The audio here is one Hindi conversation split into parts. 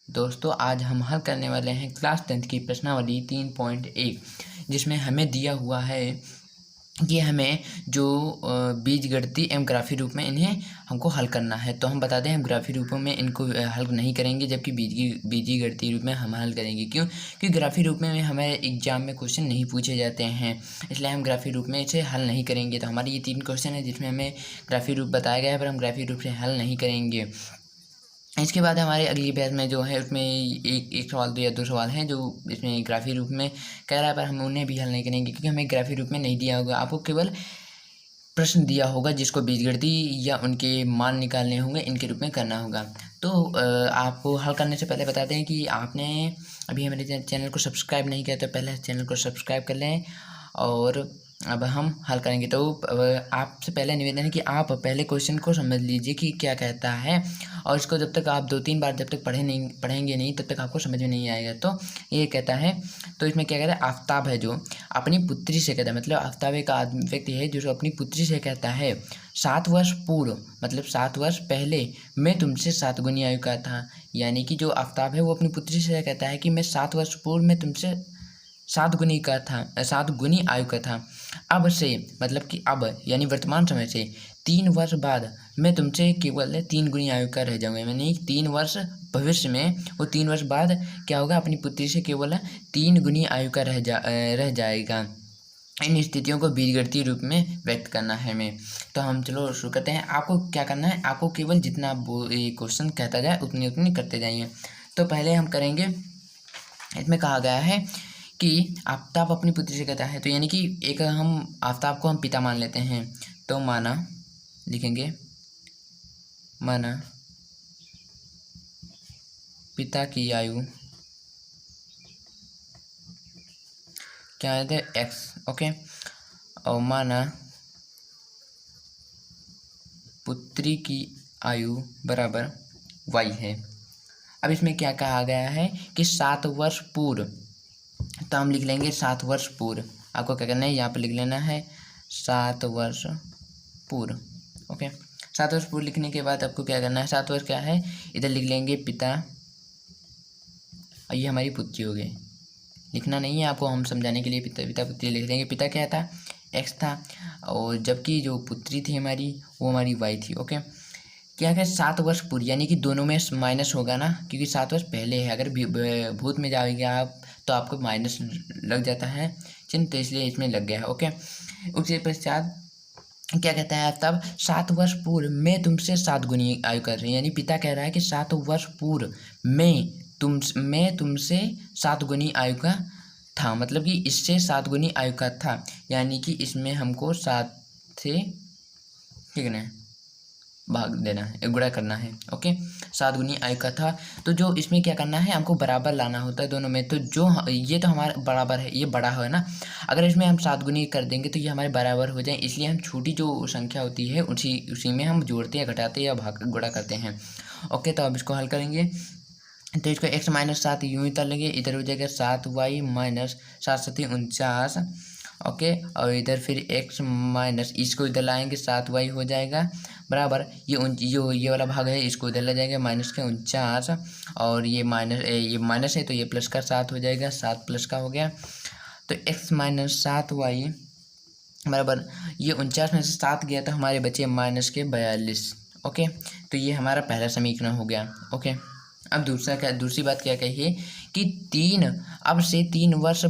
दोस्तों आज हम हल करने वाले हैं क्लास 10th की प्रश्नावली 3.1 जिसमें हमें दिया हुआ है कि हमें जो बीजगणितीय एवं ग्राफी रूप में इन्हें हमको हल करना है। तो हम बता दें हम ग्राफी रूपों में इनको हल नहीं करेंगे, जबकि बीजगणितीय रूप में हम हल करेंगे। क्यों? क्योंकि ग्राफी रूप में हमारे एग्जाम में क्वेश्चन नहीं पूछे जाते हैं, इसलिए हम ग्राफी रूप में इसे हल नहीं करेंगे। तो हमारे ये 3 क्वेश्चन है जिसमें हमें ग्राफी रूप बताया गया है, पर हम ग्राफी रूप से हल नहीं करेंगे। इसके बाद हमारे अगली बैच में जो है उसमें एक सवाल या 2 सवाल हैं जो इसमें ग्राफी रूप में कह रहा है, पर हम उन्हें भी हल नहीं करेंगे क्योंकि हमें ग्राफी रूप में नहीं दिया होगा। आपको केवल प्रश्न दिया होगा जिसको बीजगणितीय या उनके मान निकालने होंगे, इनके रूप में करना होगा। तो आपको हल करने से पहले बताते हैं कि आपने अभी हमारे चैनल को सब्सक्राइब नहीं किया तो पहले चैनल को सब्सक्राइब कर लें। और अब हम हल करेंगे। तो आपसे पहले निवेदन है कि आप पहले क्वेश्चन को समझ लीजिए कि क्या कहता है, और इसको जब तक आप 2-3 बार जब तक पढ़ेंगे नहीं तब तक आपको समझ में नहीं आएगा। तो ये कहता है, तो इसमें क्या कहता है, आफ्ताब है जो अपनी पुत्री से कहता है, मतलब आफ्ताब एक व्यक्ति है जो अपनी पुत्री से कहता है 7 वर्ष पूर्व, मतलब 7 वर्ष पहले मैं तुमसे 7 गुनी आयु का था। यानी कि जो आफ्ताब है वो अपनी पुत्री से कहता है कि मैं 7 वर्ष पूर्व में तुमसे 7 गुनी आयु का था। अब से मतलब कि अब यानी वर्तमान समय से 3 वर्ष बाद मैं तुमसे केवल 3 गुनी आयु का रह जाऊंगा। यानी 3 वर्ष भविष्य में वो 3 वर्ष बाद क्या होगा, अपनी पुत्री से केवल 3 गुनी आयु का रह जाएगा। इन स्थितियों को बीजगणितीय रूप में व्यक्त करना है हमें। तो हम चलो शुरू करते हैं। आपको क्या करना है, आपको केवल जितना क्वेश्चन कहता जाए उतनी करते जाइए। तो पहले हम करेंगे, इसमें कहा गया है कि आफ्ताब अपनी पुत्री से कहता है, तो यानी कि एक हम आफ्ताब को हम पिता मान लेते हैं। तो माना लिखेंगे, माना पिता की आयु क्या है, x, ओके। और माना पुत्री की आयु बराबर y है। अब इसमें क्या कहा गया है कि 7 वर्ष पूर्व, तो हम लिख लेंगे 7 वर्ष पूर्व। आपको क्या करना है, यहाँ पर लिख लेना है 7 वर्ष पूर्व, ओके। 7 वर्ष पूर्व लिखने के बाद आपको क्या करना है, 7 वर्ष क्या है, इधर लिख लेंगे पिता, और ये हमारी पुत्री हो गई। लिखना नहीं है आपको, हम समझाने के लिए पिता पुत्री लिख देंगे। पिता क्या था, x था, और जबकि जो पुत्री थी हमारी वो हमारी y थी, ओके। क्या है, 7 वर्ष पूर्व, यानी कि दोनों में माइनस होगा ना, क्योंकि 7 वर्ष पहले है। अगर भूत में जाएंगे आप तो आपको माइनस लग जाता है चिन्ह, तो इसलिए इसमें लग गया है, ओके। उसके पश्चात क्या कहता है, तब 7 वर्ष पूर्व मैं तुमसे 7 गुनी आयु कर रही, यानी पिता कह रहा है कि 7 वर्ष पूर्व मैं तुमसे 7 गुनी आयु का था, मतलब कि इससे 7 गुनी आयु का था। यानी कि इसमें हमको 7 से ठीक है भाग देना है, गुणा करना है, ओके। 7 गुनी आयु का था, तो जो इसमें क्या करना है, हमको बराबर लाना होता है दोनों में। तो जो ये तो हमारा बराबर है, ये बड़ा है ना, अगर इसमें हम 7 गुनी कर देंगे तो ये हमारे बराबर हो जाए, इसलिए हम छोटी जो संख्या होती है उसी में हम जोड़ते या घटाते या भाग गुणा करते हैं, ओके। तो अब इसको हल करेंगे, तो इसको x माइनस 7 यूँ ही कर लेंगे, इधर हो जाएगा 7y माइनस 7×7 = 49, ओके। और इधर फिर x माइनस, इसको इधर लाएंगे 7y हो जाएगा बराबर, ये वाला भाग है इसको इधर ले जाएंगे माइनस के 49, और ये माइनस है तो ये प्लस का 7 हो जाएगा, 7 प्लस का हो गया। तो x माइनस 7y बराबर, ये 49 में से 7 गया तो हमारे बचे माइनस के 42, ओके। तो ये हमारा पहला समीकरण हो गया, ओके। अब दूसरी बात क्या कही है कि 3 वर्ष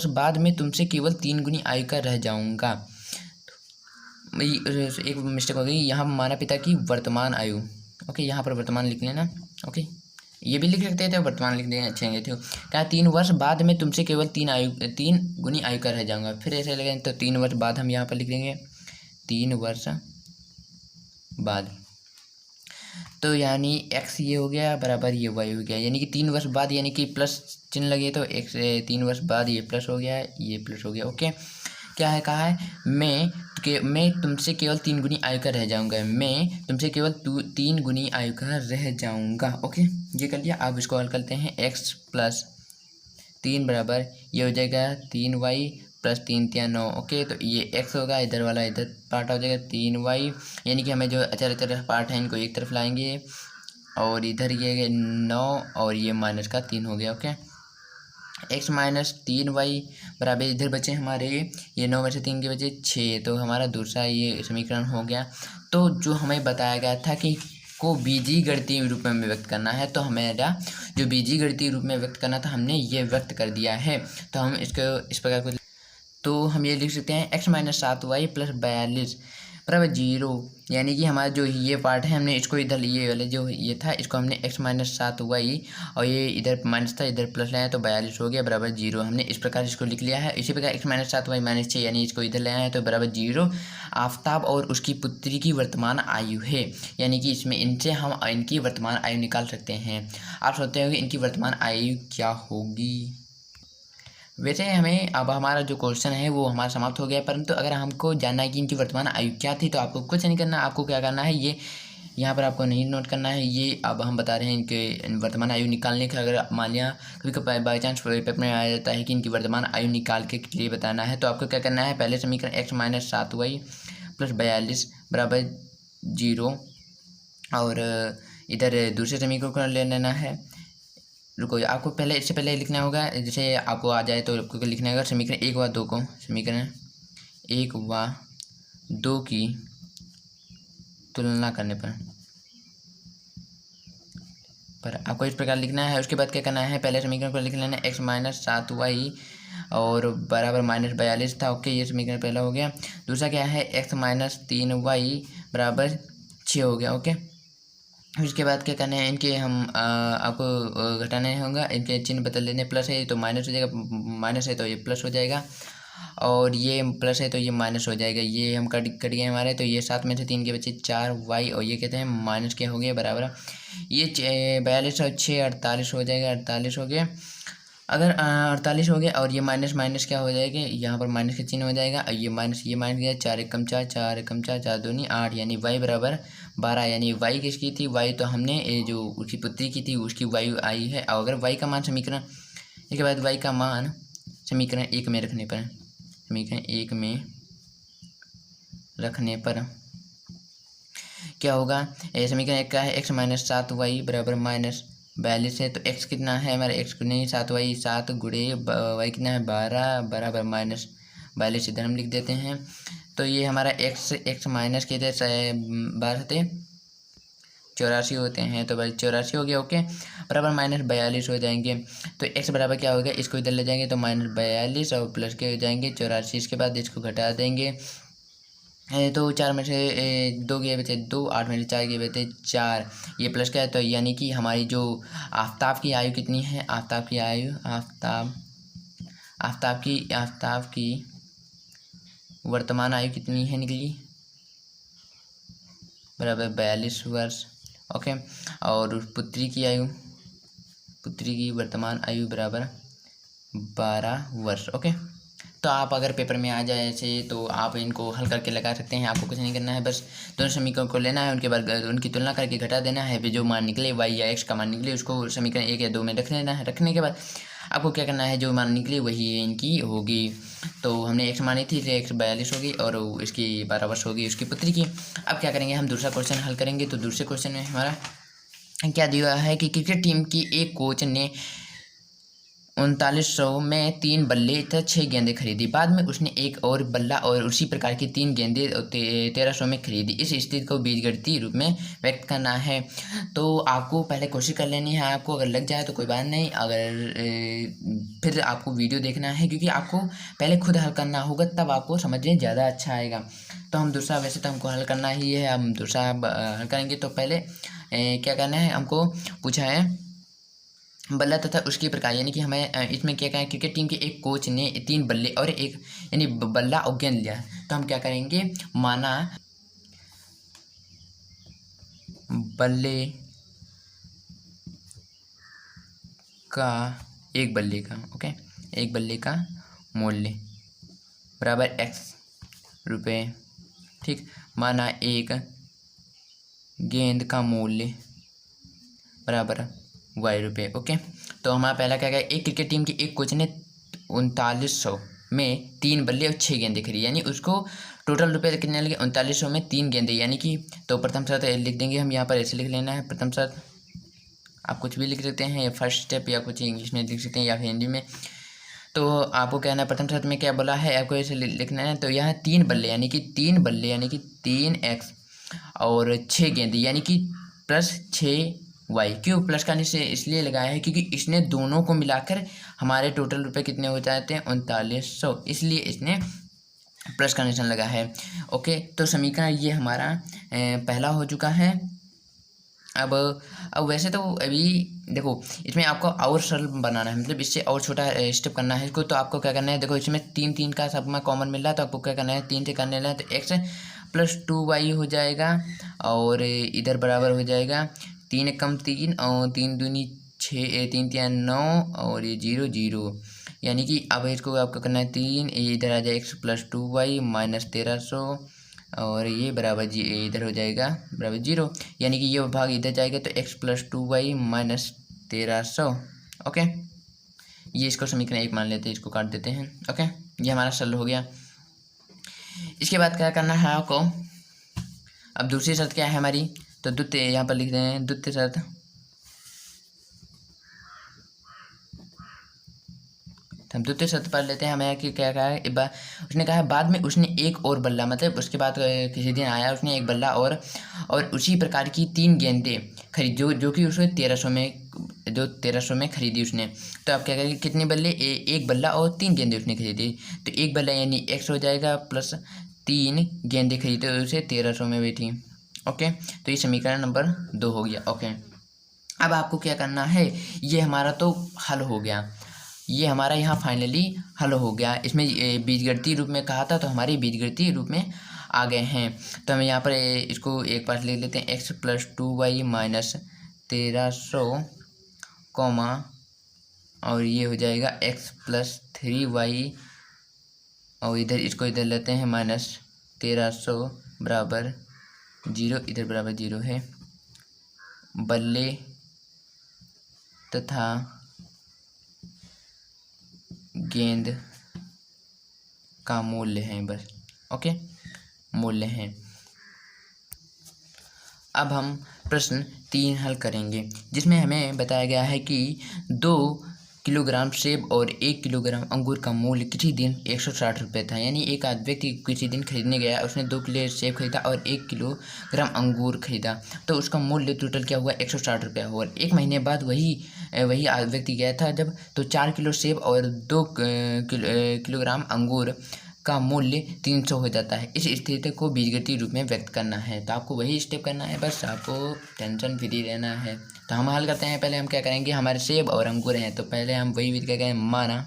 बाद मैं तुमसे केवल 3 गुनी आयु का रह जाऊंगा। एक मिस्टेक हो गई, यहाँ माना पिता की वर्तमान आयु, ओके, यहाँ पर वर्तमान लिख लेना, ओके। ये भी लिख सकते थे, वर्तमान लिख देंगे, अच्छे होंगे। क्या 3 वर्ष बाद में तुमसे केवल 3 गुनी आयु का रह जाऊंगा। फिर ऐसे लगेगा तो 3 वर्ष बाद हम यहाँ पर लिख देंगे 3 वर्ष बाद, तो यानी x ये हो गया बराबर ये y हो गया, यानी कि 3 वर्ष बाद, यानी कि प्लस चिन्ह लगे तो x 3 वर्ष बाद ये प्लस हो गया, ये प्लस हो गया, ओके। क्या है, कहा है मैं तुमसे केवल 3 गुनी आयु का रह जाऊंगा, मैं तुमसे केवल 3 गुनी आयु का रह जाऊंगा, ओके। ये कर लिया। अब इसको हल करते हैं, x प्लस 3 बराबर ये हो जाएगा 3y प्लस 3 × 9, ओके। तो ये x होगा, इधर वाला इधर पार्ट हो जाएगा 3y, यानी कि हमें जो अचर पार्ट है इनको एक तरफ लाएंगे, और इधर ये 9 और ये -3 हो गया। ओके, x माइनस 3y बराबर इधर बचे हमारे ये 9 में से 3 के बचे 6, तो हमारा दूसरा ये समीकरण हो गया। तो जो हमें बताया गया था कि को बीजीगणितीय रूप में व्यक्त करना है, तो हमारा जो बीजीगणितीय रूप में व्यक्त करना था हमने ये व्यक्त कर दिया है। तो हम इसको इस प्रकार को, तो हम ये लिख सकते हैं x माइनस 7y प्लस 42 बराबर 0, यानी कि हमारा जो ये पार्ट है हमने इसको इधर, ये वाले जो ये था इसको हमने x माइनस 7y और ये इधर माइनस था इधर प्लस लाया तो 42 हो गया बराबर 0। हमने इस प्रकार इसको लिख लिया है। इसी प्रकार x माइनस 7y माइनस 6 यानी इसको इधर ले आए तो बराबर 0 आफताब और उसकी पुत्री की वर्तमान आयु है, यानी कि इसमें इनसे हम इनकी वर्तमान आयु निकाल सकते हैं। आप सोचते हो कि इनकी वर्तमान आयु क्या होगी। वैसे हमें अब हमारा जो क्वेश्चन है वो हमारा समाप्त हो गया, परंतु अगर हमको जानना है कि इनकी वर्तमान आयु क्या थी तो आपको कुछ नहीं करना। आपको क्या करना है, ये यहाँ पर आपको नहीं नोट करना है। ये अब हम बता रहे हैं इनके वर्तमान आयु निकालने का। अगर मान लिया कभी कभी बाई चांस पेपर में आ जाता है कि इनकी वर्तमान आयु निकाल के लिए बताना है, तो आपको क्या करना है, पहले समीकरण x माइनस 7y प्लस 42 बराबर 0 और इधर दूसरे समीकरण को ले लेना है। रुको, आपको पहले इससे पहले लिखना होगा, जैसे आपको आ जाए तो आपको लिखना होगा समीकरण 1 व 2 को, समीकरण 1 व 2 की तुलना करने पर आपको इस प्रकार लिखना है। उसके बाद क्या करना है, पहले समीकरण को लिख लेना है x माइनस 7y और बराबर -42 था। ओके, ये समीकरण पहला हो गया। दूसरा क्या है, x माइनस 3y बराबर 6 हो गया। ओके, उसके बाद क्या करना है, इनके हम आपको घटाना होगा, इनके चिन्ह बदल लेने, प्लस है तो माइनस हो जाएगा, माइनस है तो ये प्लस हो जाएगा और ये प्लस है तो ये माइनस हो जाएगा। ये हम कट गए हमारे, तो ये 7 में से 3 के बच्चे 4y और ये कहते हैं माइनस के हो गए बराबर ये 42 और 6 48 हो जाएगा, 48 हो गया। अगर 48 हो गया और ये माइनस माइनस क्या हो जाएगा, यहाँ पर माइनस का चिन्ह हो जाएगा और ये माइनस गया, 4 एकम 4 4 एकम 4 4 दूनी 8 यानी y बराबर 12। यानी y किसकी थी, y तो हमने जो उसकी पुत्री की थी उसकी वायु आई है। और अगर y का मान समीकरण, इसके बाद y का मान समीकरण 1 में रखने पर, समीकरण 1 में रखने पर क्या होगा, समीकरण 1 का है x माइनस 7y बराबर -42 है। तो x कितना है हमारा, x नहीं 7y, 7 गुणे y कितना है 12 बराबर -42 इधर हम लिख देते हैं। तो ये हमारा x माइनस के इधर 12 थे 84 होते हैं, तो भाई 84 हो गया। ओके, बराबर -42 हो जाएंगे। तो x बराबर क्या हो गया, इसको इधर ले जाएंगे तो -42 और प्लस के हो जाएंगे 84। इसके बाद इसको घटा देंगे तो 4 में से 2 गए बचे 2, 8 में से 4 गए बचे 4, ये प्लस का है। तो यानी कि हमारी जो आफ्ताब की आयु कितनी है, आफ्ताब की आयु, आफ्ताब की वर्तमान आयु कितनी है निकली, बराबर 42 वर्ष। ओके, और पुत्री की आयु, पुत्री की वर्तमान आयु बराबर 12 वर्ष। ओके, तो आप अगर पेपर में आ जाए ऐसे तो आप इनको हल करके लगा सकते हैं। आपको कुछ नहीं करना है, बस दोनों समीकरण को लेना है, उनके बाद उनकी तुलना करके घटा देना है। फिर जो मान निकले y या x का मान निकले उसको समीकरण 1 या 2 में रख लेना है। रखने के बाद आपको क्या करना है, जो मान निकले वही इनकी होगी। तो हमने x मानी थी, इसलिए x 42 होगी और इसकी 12 वर्ष होगी उसकी पुत्री की। अब क्या करेंगे, हम दूसरा क्वेश्चन हल करेंगे। तो दूसरे क्वेश्चन में हमारा क्या दिया है कि क्रिकेट टीम की एक कोच ने 3900 में 3 बल्ले तथा 6 गेंदें खरीदी। बाद में उसने एक और बल्ला और उसी प्रकार की 3 गेंदें 1300 में खरीदी। इस स्थिति को बीजगणितीय रूप में व्यक्त करना है। तो आपको पहले कोशिश कर लेनी है। आपको अगर लग जाए तो कोई बात नहीं, अगर फिर आपको वीडियो देखना है, क्योंकि आपको पहले खुद हल करना होगा, तब आपको समझने ज़्यादा अच्छा आएगा। तो हम दूसरा, वैसे तो हमको हल करना ही है, हम दूसरा हल करेंगे। तो पहले क्या करना है, हमको पूछा है बल्ला तथा उसके प्रकार, यानी कि हमें इसमें क्या कहें, क्रिकेट टीम के एक कोच ने 3 बल्ले और एक यानी बल्ला और गेंद लिया। तो हम क्या करेंगे, माना बल्ले का, एक बल्ले का, ओके, एक बल्ले का मूल्य बराबर x रुपये, ठीक। माना एक गेंद का मूल्य बराबर y रुपये। ओके, तो हमारा पहला क्या है, एक क्रिकेट टीम की एक कोच ने 3900 में 3 बल्ले और 6 गेंदें खरीदी, यानी उसको टोटल रुपये कितने लगे, 3900 में 3 गेंदें, यानी कि तो प्रथम शर्त लिख देंगे हम यहाँ पर, ऐसे लिख लेना है प्रथम शर्त, आप कुछ भी लिख सकते हैं, या फर्स्ट स्टेप या कुछ इंग्लिश में लिख सकते हैं या फिर हिंदी में। तो आपको कहना है प्रथम शर्त में क्या बोला है, आपको ऐसे लिखना है। तो यहाँ 3 बल्ले यानी कि 3 बल्ले यानी कि 3x और 6 गेंद यानी कि +6y। क्यों प्लस का निशान इसलिए लगाया है क्योंकि इसने दोनों को मिलाकर हमारे टोटल रुपए कितने हो जाते हैं, 3900, इसलिए इसने प्लस का निशान लगा है। ओके, तो समीकरण ये हमारा पहला हो चुका है। अब वैसे तो अभी देखो इसमें आपको और सरल बनाना है, मतलब इससे और छोटा स्टेप करना है इसको। तो आपको क्या करना है, देखो इसमें 3 का सब में कॉमन मिल रहा है, तो आपको क्या करना है, 3 से करने लगा तो x + 2y हो जाएगा और इधर बराबर हो जाएगा 3 कम 3 और 3 दूनी 6, 3 3 9 और ये 0 0, यानी कि अब इसको आपको करना है 3, इधर आ जाए x + 2y -1300 और ये बराबर जी इधर हो जाएगा बराबर 0, यानी कि ये भाग इधर जाएगा तो x + 2y -1300। ओके, ये इसको समीकरण 1 मान लेते हैं, इसको काट देते हैं। ओके, ये हमारा सरल हो गया। इसके बाद क्या करना है आपको, अब दूसरी शर्त क्या है हमारी, तो द्वितीय यहाँ पर लिख रहे हैं द्वितीय शर्त। हम द्वितीय शर्त पढ़ लेते हैं। हमें कि क्या कहा है, उसने कहा है बाद में उसने एक और बल्ला, मतलब उसके बाद किसी दिन आया उसने एक बल्ला और उसी प्रकार की 3 गेंदें खरीद जो कि उसने 1300 में खरीदी उसने। तो आप क्या करेंगे, कितने बल्ले, एक बल्ला और 3 गेंदें उसने खरीदी। तो एक बल्ला यानी x हो जाएगा प्लस 3 गेंदें खरीदी तो उसे 1300 में बैठी। ओके, तो ये समीकरण नंबर 2 हो गया। ओके, अब आपको क्या करना है, ये हमारा तो हल हो गया, ये हमारा यहाँ फाइनली हल हो गया। इसमें बीजगणितीय रूप में कहा था तो हमारे बीजगणितीय रूप में आ गए हैं। तो हम यहाँ पर इसको एक बार लिख लेते हैं, x + 2y -1300 कॉमा और ये हो जाएगा x + 3y और इधर लेते हैं -1300 बराबर 0, इधर बराबर 0 है। बल्ले तथा गेंद का मूल्य है, बस। ओके, मूल्य है। अब हम प्रश्न 3 हल करेंगे, जिसमें हमें बताया गया है कि 2 किलोग्राम सेब और 1 किलोग्राम अंगूर का मूल्य किसी दिन 160 रुपये था। यानी एक व्यक्ति किसी दिन खरीदने गया, उसने 2 किलो सेब खरीदा और 1 किलोग्राम अंगूर खरीदा, तो उसका मूल्य टोटल क्या हुआ, 160 रुपया हुआ। 1 महीने बाद वही व्यक्ति गया था जब, तो 4 किलो सेब और 2 किलोग्राम अंगूर का मूल्य 300 हो जाता है। इस स्थिति को बीजगणितीय रूप में व्यक्त करना है। तो आपको वही स्टेप करना है, बस आपको टेंशन फ्री रहना है। तो हम हल करते हैं। पहले हम क्या करेंगे, हमारे सेब और अंगूर हैं, तो पहले हम वही विधि क्या करें, माना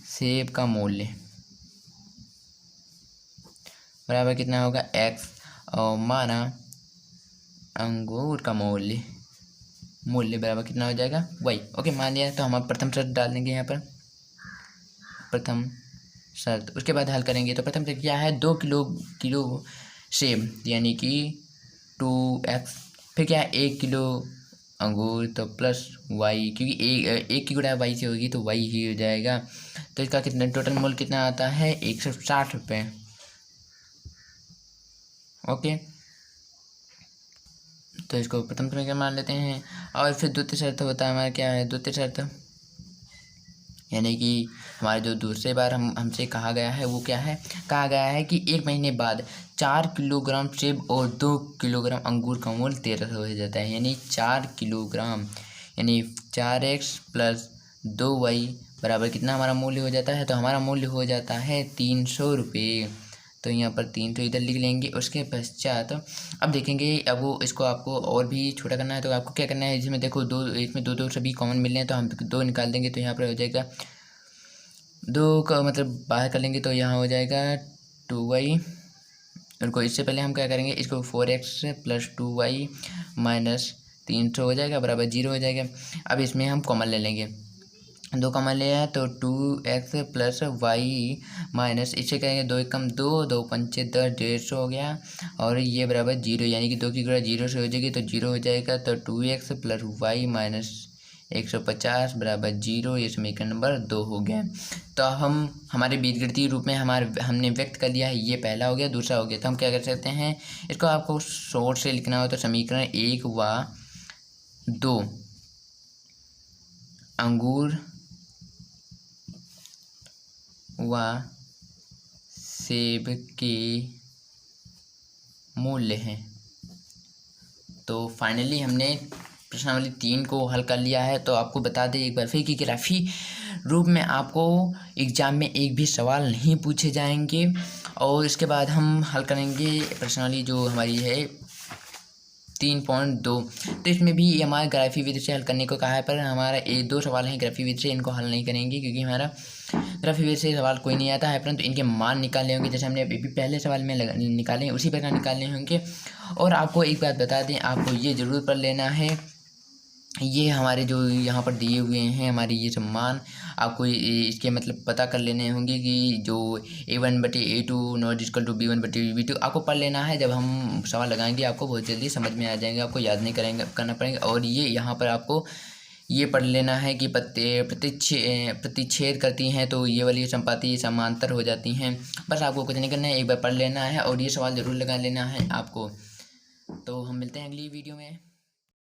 सेब का मूल्य बराबर कितना होगा, x, और माना अंगूर का मूल्य बराबर कितना हो जाएगा, y। ओके, मान लिया। तो हम अब प्रथम शर्त डाल देंगे यहाँ पर, प्रथम शर्त। उसके बाद हल करेंगे। तो प्रथम शर्त क्या है, 2 किलो सेब यानी कि 2x, फिर क्या है 1 किलो अंगूर तो प्लस y, क्योंकि एक की गुणा y से होगी तो y ही हो जाएगा। तो इसका कितना टोटल मूल्य कितना आता है, 160 रुपये। ओके, तो इसको प्रथम समीकरण मान लेते हैं। और फिर द्वितीय शर्त होता है हमारा, क्या है द्वितीय शर्त, यानी कि हमारे जो दूसरे बार हमसे कहा गया है वो क्या है, कहा गया है कि 1 महीने बाद 4 किलोग्राम सेब और 2 किलोग्राम अंगूर का मूल्य 1300 हो जाता है। यानी 4 किलोग्राम यानी 4x + 2y बराबर कितना हमारा मूल्य हो जाता है, तो हमारा मूल्य हो जाता है 300 रुपये। तो यहाँ पर 300 इधर लिख लेंगे। उसके पश्चात अब देखेंगे, अब वो इसको आपको और भी छोटा करना है। तो आपको क्या करना है, इसमें देखो इसमें दो सभी कॉमन मिल रहे हैं, तो हम 2 निकाल देंगे। तो यहाँ पर हो जाएगा 2 का मतलब बाहर कर लेंगे तो यहाँ हो जाएगा 2y। उनको इससे पहले हम क्या करेंगे, इसको 4x + 2y -300 हो जाएगा बराबर 0 हो जाएगा। अब इसमें हम कॉमन ले लेंगे, 2 कॉमन लिया है तो 2x + y माइनस, इससे करेंगे 2 × 2 2 × 5 = 10, 150 हो गया और ये बराबर 0, यानी कि 2 की गुणा 0 से हो जाएगी तो 0 हो जाएगा। तो 2x + y 150 बराबर 0, ये समीकरण नंबर 2 हो गया। तो हम हमारे बीजगणितीय रूप में हमने व्यक्त कर लिया है, ये पहला हो गया। दूसरा हो गया, तो हम क्या कर सकते हैं, इसको आपको शॉर्ट से लिखना हो तो समीकरण 1 व 2 अंगूर व सेब के मूल्य हैं। तो फाइनली हमने प्रश्नावली 3 को हल कर लिया है। तो आपको बता दें एक बार फिर कि ग्राफी रूप में आपको एग्जाम में एक भी सवाल नहीं पूछे जाएंगे। और इसके बाद हम हल करेंगे प्रश्नावली जो हमारी है 3.2। तो इसमें भी हमारा ग्राफी विधि से हल करने को कहा है, पर हमारा 2 सवाल हैं ग्राफी विधि से, इनको हल नहीं करेंगे क्योंकि हमारा ग्राफी विधि से सवाल कोई नहीं आता है, परंतु इनके मान निकालने होंगे जैसे हमने अभी पहले सवाल में निकाले उसी प्रकार निकालने होंगे। और आपको एक बात बता दें, आपको ये ज़रूर पढ़ लेना है, ये हमारे जो यहाँ पर दिए हुए हैं हमारे ये सम्मान, आपको इसके मतलब पता कर लेने होंगे कि जो A1/A2 not equal to B1/B2 आपको पढ़ लेना है। जब हम सवाल लगाएंगे आपको बहुत जल्दी समझ में आ जाएंगे, आपको याद नहीं करना पड़ेगा। और ये यहाँ पर आपको ये पढ़ लेना है कि प्रतिच्छेद करती हैं तो ये वाली संपाति समांतर हो जाती हैं। बस आपको कुछ नहीं करना है, एक बार पढ़ लेना है और ये सवाल ज़रूर लगा लेना है आपको। तो हम मिलते हैं अगली वीडियो में।